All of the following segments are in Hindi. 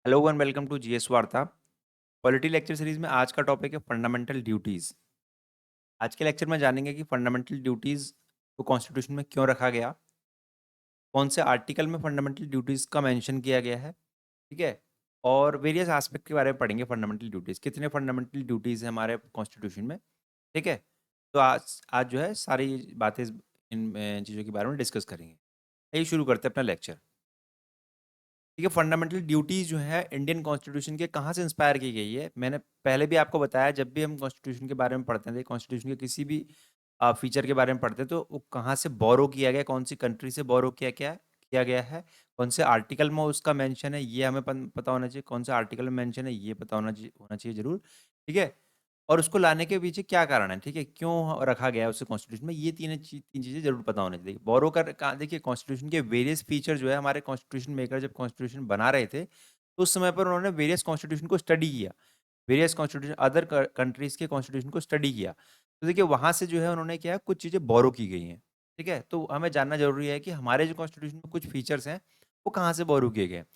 Hello and welcome to GS Varta. Polity lecture series में आज का टॉपिक है फंडामेंटल ड्यूटीज। आज के लेक्चर में जानेंगे कि फंडामेंटल ड्यूटीज को कॉन्स्टिट्यूशन में क्यों रखा गया, कौन से आर्टिकल में फंडामेंटल ड्यूटीज का मेंशन किया गया है, ठीक है। और वेरियस एस्पेक्ट के बारे में पढ़ेंगे। फंडामेंटल ड्यूटीज, कितने फंडामेंटल ड्यूटीज है हमारे कॉन्स्टिट्यूशन में, ठीक है। तो आज आज जो है सारी बातें इन चीज़ों के बारे में डिस्कस करेंगे। यही शुरू करते हैं अपना लेक्चर। ठीक है, फंडामेंटल ड्यूटीज जो है इंडियन कॉन्स्टिट्यूशन के कहाँ से इंस्पायर की गई है। मैंने पहले भी आपको बताया, जब भी हम कॉन्स्टिट्यूशन के बारे में पढ़ते हैं, कॉन्स्टिट्यूशन के किसी भी फीचर के बारे में पढ़ते हैं, तो वो कहाँ से बोरो किया गया, कौन सी कंट्री से बोरो किया गया है, कौन से आर्टिकल में उसका मेंशन है, ये हमें पता होना चाहिए। कौन से आर्टिकल में मेंशन है ये पता होना चाहिए जरूर, ठीक है। और उसको लाने के पीछे क्या कारण है, ठीक है, क्यों रखा गया है उसे कॉन्स्टिट्यूशन में, ये तीन चीजें जरूर पता होनी चाहिए। बोरो कर देखिए, कॉन्स्टिट्यूशन के वेरियस फीचर जो है, हमारे कॉन्स्टिट्यूशन मेकर जब कॉन्स्टिट्यूशन बना रहे थे तो उस समय पर उन्होंने वेरियस कॉन्स्टिट्यूशन को स्टडी किया, वेरियस कॉन्स्टिट्यूशन अदर कंट्रीज के कॉन्स्टिट्यूशन को स्टडी किया। तो देखिए वहां से जो है उन्होंने क्या है, कुछ चीजें बोरो की गई हैं, ठीक है। तो हमें जानना जरूरी है कि हमारे जो कॉन्स्टिट्यूशन में कुछ फीचर्स हैं वो कहाँ से बोरो किए गए हैं।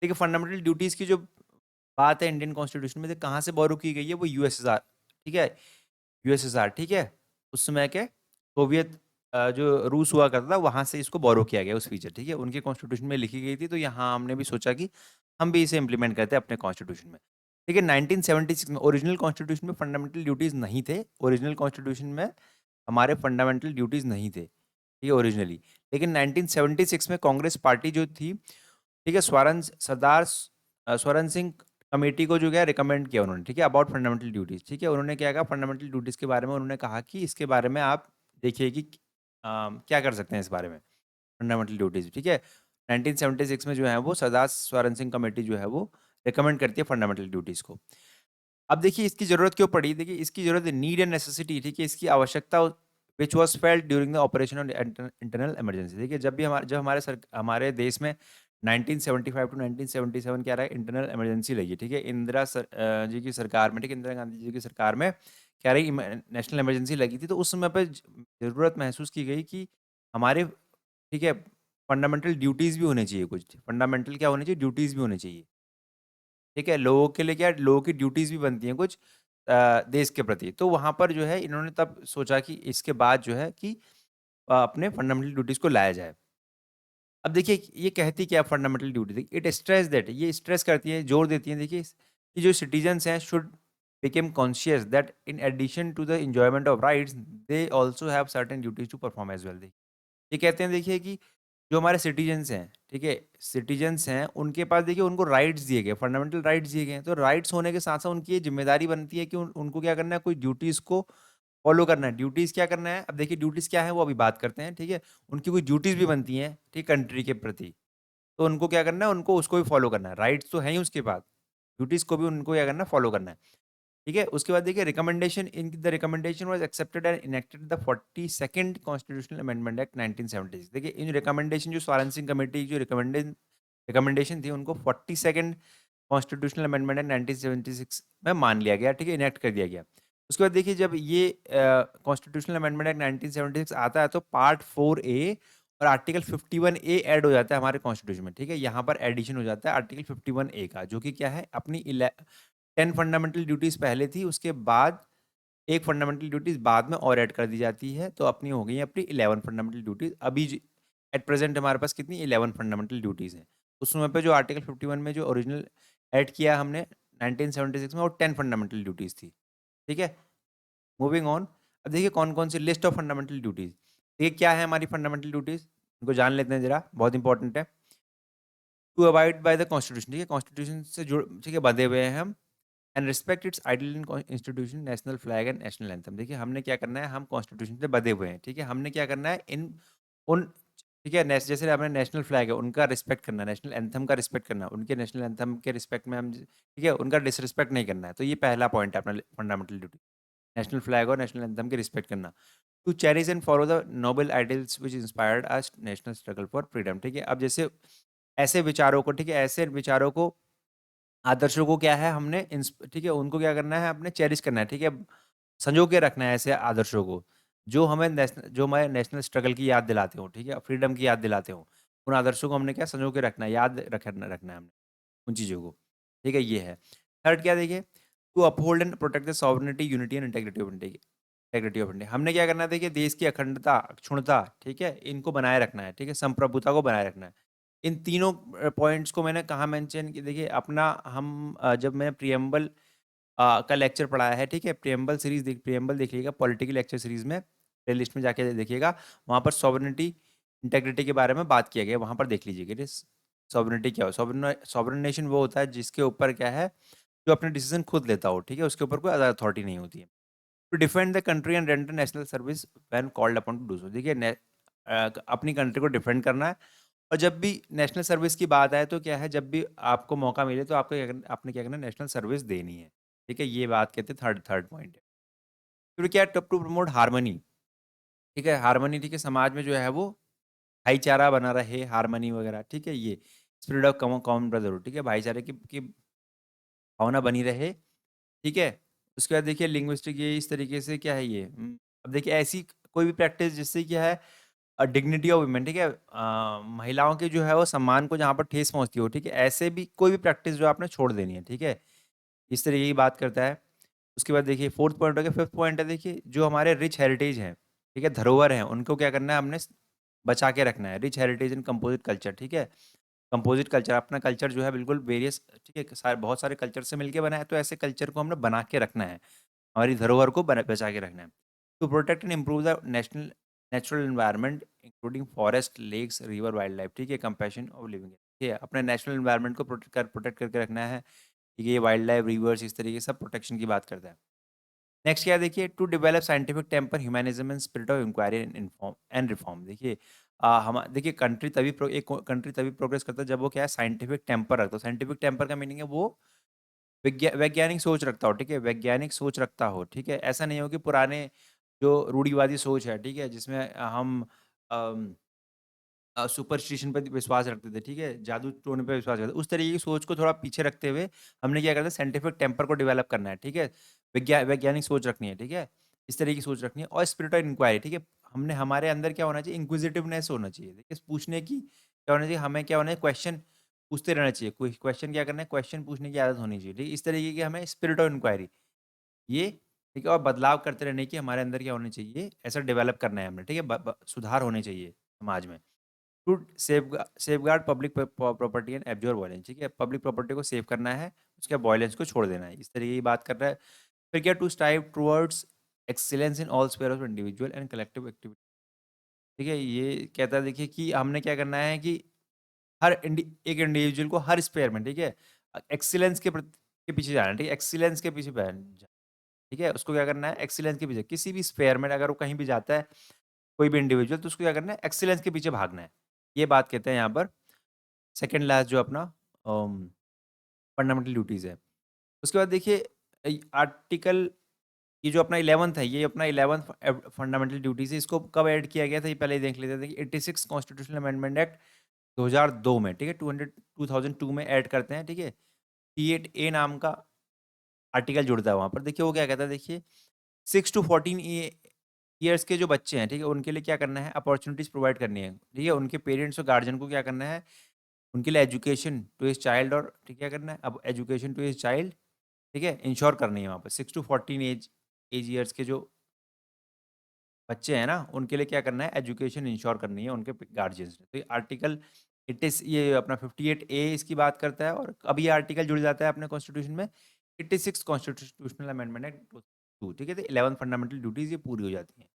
देखिए, फंडामेंटल ड्यूटीज की जो बात है इंडियन कॉन्स्टिट्यूशन में, तो कहाँ से बोरो की गई है, वो यूएसएसआर, ठीक है, यूएसएसआर, ठीक है। उस समय के सोवियत जो रूस हुआ करता था, वहां से इसको बोरो किया गया उस फीचर, ठीक है। उनके कॉन्स्टिट्यूशन में लिखी गई थी, तो यहाँ हमने भी सोचा कि हम भी इसे इम्प्लीमेंट करते हैं अपने कॉन्स्टिट्यूशन में। ठीक है, 1976 में ओरिजिनल कॉन्स्टिट्यूशन में फंडामेंटल ड्यूटीज नहीं थे। ओरिजिनल कॉन्स्टिट्यूशन में हमारे फंडामेंटल ड्यूटीज नहीं थे, ठीक है, ओरिजिनली। लेकिन 1976 में कांग्रेस पार्टी जो थी, ठीक है, स्वरण सिंह कमेटी को जो क्या रिकमेंड किया उन्होंने, ठीक है, अबाउट फंडामेंटल ड्यूटीज, ठीक है। उन्होंने क्या कहा फंडामेंटल ड्यूटीज के बारे में, उन्होंने कहा कि इसके बारे में आप देखिए कि क्या कर सकते हैं इस बारे में, फंडामेंटल ड्यूटीज, ठीक है। 1976 में जो है वो सरदार स्वरण सिंह कमेटी जो है वो रिकमेंड करती है फंडामेंटल ड्यूटीज को। अब देखिए इसकी जरूरत क्यों पड़ी, देखिए इसकी जरूरत नीड एंड नेसेसिटी, ठीक है, इसकी आवश्यकता which was felt during the operation of internal emergency. देखिए जब हमारे देश में 1975 टू 1977 क्या रहा है, इंटरनल इमरजेंसी लगी, ठीक है, जी की सरकार में, ठीक है, इंदिरा गांधी जी की सरकार में क्या रही, नेशनल इमरजेंसी लगी थी। तो उस समय पर जरूरत महसूस की गई कि हमारे, ठीक है, फंडामेंटल ड्यूटीज भी होनी चाहिए, कुछ फंडामेंटल क्या होनी चाहिए, ड्यूटीज भी होनी चाहिए, ठीक है। लोगों के लिए क्या, लोगों की ड्यूटीज भी बनती हैं कुछ देश के प्रति। तो वहां पर जो है इन्होंने तब सोचा कि इसके बाद जो है कि अपने फंडामेंटल ड्यूटीज को लाया जाए। अब देखिए ये कहती क्या fundamental duty, it stress that, ये स्ट्रेस करती है, जोर देती है, देखिए कि जो सिटीजन्स हैं should become conscious that in addition to the enjoyment of rights they also have certain duties to perform as well. ये कहते हैं देखिए कि जो हमारे सिटीजन्स हैं, ठीक है, सिटीजन्स हैं, उनके पास देखिए उनको राइट्स दिए गए, फंडामेंटल राइट्स दिए गए हैं। तो राइट्स होने के साथ साथ उनकी ये जिम्मेदारी बनती है कि उनको क्या करना है, कोई ड्यूटीज को फॉलो करना है। ड्यूटीज क्या करना है, अब देखिए ड्यूटीज क्या है वो अभी बात करते हैं, ठीक है। उनकी कोई ड्यूटीज भी बनती हैं, ठीक, कंट्री के प्रति। तो उनको क्या करना है, उनको उसको भी फॉलो करना है। राइट्स तो है ही उसके पास, ड्यूटीज को भी उनको क्या करना है, फॉलो करना है, ठीक है। उसके बाद देखिए recommendation, in the recommendation was accepted and enacted the 42nd constitutional amendment act 1976। देखिए इन रिकमेंडेशन, जो स्वारण सिंह कमेटी की जो रिकमेंडेशन थी, उनको 42nd कॉन्स्टिट्यूशनल अमेंडमेंट एक्ट 1976 में मान लिया गया, ठीक है, इनेक्ट कर दिया गया। उसके बाद देखिए जब ये कॉन्स्टिट्यूशनल अमेंडमेंट एक्ट 1976 आता है तो पार्ट 4A और आर्टिकल 51A ऐड हो जाता है हमारे कॉन्स्टिट्यूशन में, ठीक है। यहाँ पर एडिशन हो जाता है आर्टिकल 51A का, जो कि क्या है, अपनी 10 फंडामेंटल ड्यूटीज पहले थी, उसके बाद एक फंडामेंटल ड्यूटीज बाद में और ऐड कर दी जाती है, तो अपनी हो गई है अपनी 11 फंडामेंटल ड्यूटीज। अभी एट प्रेजेंट हमारे पास कितनी 11 फंडामेंटल ड्यूटीज हैं। उस समय पे जो आर्टिकल 51 में जो ओरिजिनल ऐड किया हमने 1976 में, वो 10 फंडामेंटल ड्यूटीज थी, ठीक है। मूविंग ऑन, अब देखिए कौन कौन सी लिस्ट ऑफ फंडामेंटल ड्यूटीज, ये क्या है हमारी फंडामेंटल ड्यूटीज, इनको जान लेते हैं जरा, बहुत इंपॉर्टेंट है। To abide by the constitution, ठीक है, कॉन्स्टिट्यूशन से जुड़, ठीक है, बंधे हुए हैं हम। And respect its ideal in institution, national flag and national anthem. देखिए हमने क्या करना है, हम कॉन्स्टिट्यूशन से बंधे हुए हैं, ठीक है। हमने क्या करना है, इन उन, ठीक है, जैसे अपने नेशनल फ्लैग है उनका रिस्पेक्ट करना, नेशनल एंथम का रिस्पेक्ट करना, उनके नेशनल एंथम के रिस्पेक्ट में हम, ठीक है, उनका डिसरिस्पेक्ट नहीं करना है। तो ये पहला पॉइंट है अपना फंडामेंटल ड्यूटी, नेशनल फ्लैग और नेशनल एंथम की रिस्पेक्ट करना। To cherish and follow the noble ideals which inspired us national struggle for freedom, ठीक है। अब जैसे ऐसे विचारों को, ठीक है, ऐसे विचारों को, आदर्शों को क्या है हमने ठीक है, उनको क्या करना है, अपने चेरिश करना है, ठीक है, संजो के रखना है ऐसे आदर्शों को, जो हमारे नेशनल स्ट्रगल की याद दिलाते हो, ठीक है, फ्रीडम की याद दिलाते हो। उन आदर्शों को हमने क्या संजो के रखना है, याद रखना रखना है हमने उन चीज़ों को। ठीक है, ये है। थर्ड क्या देखिए, to uphold and protect the sovereignty, unity and integrity of India. हमने क्या करना है देखिए, देश की अखंडता, अक्षुण्णता, ठीक है, इनको बनाए रखना है, ठीक है, संप्रभुता को बनाए रखना है। इन तीनों पॉइंट्स को मैंने कहाँ मेंशन कि देखिए अपना हम जब मैंने प्रिएम्बल का लेक्चर पढ़ाया है, ठीक है, प्रिएम्बल देख लीजिएगा पॉलिटिकल लेक्चर सीरीज में, प्लेलिस्ट में जाके देखिएगा, वहाँ पर सॉवरेनिटी इंटेग्रिटी के बारे में बात किया गया है, वहाँ पर देख लीजिएगा। सॉवरेनिटी क्या हो, सॉवरेन नेशन वो होता है जिसके ऊपर क्या है, जो अपने डिसीजन खुद लेता हो, ठीक है, उसके ऊपर कोई अदर अथॉरिटी नहीं होती है। To defend the country and render national service when called upon to do so. देखिए अपनी कंट्री को डिफेंड करना है, और जब भी नेशनल सर्विस की बात आए तो क्या है, जब भी आपको मौका मिले तो आपने क्या करना है, नेशनल सर्विस देनी है, ठीक है, ये बात कहते हैं थर्ड थर्ड पॉइंट है। फिर क्या, टू प्रमोट हार्मनी, ठीक है, हार्मनी, ठीक है, समाज में जो है वो भाईचारा बना रहे, हार्मनी वगैरह, ठीक है, ये स्पिरिट ऑफ कॉमन ब्रदरहुड, ठीक है, भाईचारे की भावना बनी रहे, ठीक है। उसके बाद देखिए लिंग्विस्टिक, ये इस तरीके से क्या है ये, अब देखिए ऐसी कोई भी प्रैक्टिस जिससे क्या है डिग्निटी ऑफ वुमेन, ठीक है, महिलाओं के जो है वो सम्मान को जहाँ पर ठेस पहुँचती हो, ठीक है, ऐसे भी कोई भी प्रैक्टिस जो आपने छोड़ देनी है, ठीक है, इस तरीके की बात करता है। उसके बाद देखिए फोर्थ पॉइंट हो गया, फिफ्थ पॉइंट है देखिए, जो हमारे रिच हेरिटेज हैं, ठीक है, धरोहर हैं, उनको क्या करना है, हमने बचा के रखना है। Rich heritage and composite culture, ठीक है, कंपोजिट कल्चर, अपना कल्चर जो है बिल्कुल वेरियस, ठीक है, बहुत सारे कल्चर से मिलके बना है, तो ऐसे कल्चर को हमने बना के रखना है, हमारी धरोहर को बचा के रखना है। To protect and improve the natural environment including forest, lakes, river, wild life, ठीक है, कंपैशन ऑफ लिविंग, ठीक है, अपने नेचुरल एनवायरनमेंट को प्रोटेक्ट करके रखना है, ठीक है, ये वाइल्ड लाइफ, रिवर्स, इस तरीके सब प्रोटेक्शन की बात करता है। नेक्स्ट क्या है देखिए, to develop scientific temper, humanism and spirit of inquiry and inform and reform. देखिए हम देखिए एक कंट्री तभी प्रोग्रेस करता है जब वो क्या है, साइंटिफिक टेम्पर रखता हो। साइंटिफिक टेम्पर का मीनिंग है वो वैज्ञानिक सोच रखता हो, ठीक है, वैज्ञानिक सोच रखता हो, ठीक है, ऐसा नहीं हो कि पुराने जो रूढ़िवादी सोच है, ठीक है, जिसमें हम सुपरस्टिशन पे विश्वास रखते थे, ठीक है, जादू टोने पे विश्वास करते थे, उस तरीके की सोच को थोड़ा पीछे रखते हुए हमने क्या करना है, साइंटिफिक टेम्पर को डेवलप करना है, ठीक है, वैज्ञानिक सोच रखनी है, ठीक है, इस तरीके की सोच रखनी है, और स्पिरिट ऑफ इंक्वायरी, ठीक है, हमने हमारे अंदर क्या होना चाहिए, इंक्विजिटिवनेस होना चाहिए, देखिए पूछने की क्या होना चाहिए, हमें क्या होना है, क्वेश्चन पूछते रहना चाहिए, कोई क्वेश्चन क्या करना है, क्वेश्चन पूछने की आदत होनी चाहिए, ठीक है, इस तरीके की हमें स्पिरिट ऑफ इंक्वायरी, ये ठीक है, और बदलाव करते रहने की हमारे अंदर क्या होना चाहिए, ऐसा डेवलप करना है हमने, ठीक है, सुधार होने चाहिए समाज में। To safeguard public property and absorb violence, ठीक है, पब्लिक प्रॉपर्टी को सेव करना है, उसके वायलेंस को छोड़ देना है, इस तरीके की बात कर रहा है। फिर क्या, to strive towards excellence in all sphere of individual and collective activity, ठीक है, ये कहता है देखिए कि हमने क्या करना है कि एक इंडिविजुअल को हर स्फीयर में, ठीक है, एक्सीलेंस के पीछे जाना है, ठीक है, एक्सीलेंस के पीछे ठीक है, उसको क्या करना है, एक्सीलेंस के पीछे किसी भी स्फीयर में अगर वो कहीं भी जाता है, कोई भी इंडिविजुअल, तो उसको क्या करना है, एक्सीलेंस के पीछे भागना है, ये बात कहते हैं यहाँ पर सेकंड लास्ट जो अपना फंडामेंटल ड्यूटीज़ है। उसके बाद देखिए आर्टिकल, ये जो अपना 11th है, ये अपना 11th फंडामेंटल ड्यूटीज़ है, इसको कब ऐड किया गया था, ये पहले ही देख लेते थे कि 86 कॉन्स्टिट्यूशनल अमेंडमेंट एक्ट 2002 में, ठीक है, 2002 में ऐड करते हैं, ठीक है। T8 ए नाम का आर्टिकल जुड़ता है वहाँ पर, देखिए वो क्या कहता है देखिए, 6 टू 14 ईयर्स के जो बच्चे हैं, ठीक है, उनके लिए क्या करना है, अपॉर्चुनिटीज़ प्रोवाइड करनी है, ठीक है, उनके पेरेंट्स और गार्जियन को क्या करना है, उनके लिए एजुकेशन टू हिज चाइल्ड, और ठीक क्या करना है, अब एजुकेशन टू हिज चाइल्ड, ठीक है, इंश्योर करनी है वहाँ पर 6 टू 14 एज ईयर्स के जो बच्चे हैं ना, उनके लिए क्या करना है, एजुकेशन इंश्योर करनी है उनके गार्जियंस ने। तो ये आर्टिकल इट इज़ ये अपना 58 ए इसकी बात करता है, और अब ये आर्टिकल जुड़ जाता है अपने कॉन्स्टिट्यूशन में 86 कॉन्स्टिट्यूशनल अमेंडमेंट एक्ट 2, ठीक है, तो 11 फंडामेंटल ड्यूटीज़ ये पूरी हो जाती हैं,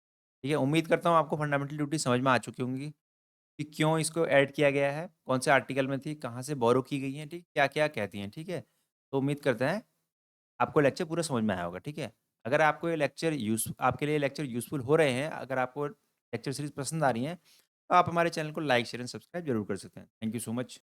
ठीक है। उम्मीद करता हूँ आपको फंडामेंटल ड्यूटी समझ में आ चुकी होंगी कि क्यों इसको ऐड किया गया है, कौन से आर्टिकल में थी, कहाँ से बोरो की गई हैं, ठीक, क्या-क्या कहती हैं, ठीक है। तो उम्मीद करते हैं आपको लेक्चर पूरा समझ में आया होगा, ठीक है। अगर आपको ये लेक्चर आपके लिए लेक्चर यूज़फुल हो रहे हैं, अगर आपको लेक्चर सीरीज़ पसंद आ रही हैं, तो आप हमारे चैनल को लाइक, शेयर एंड सब्सक्राइब ज़रूर कर सकते हैं। Thank you so much.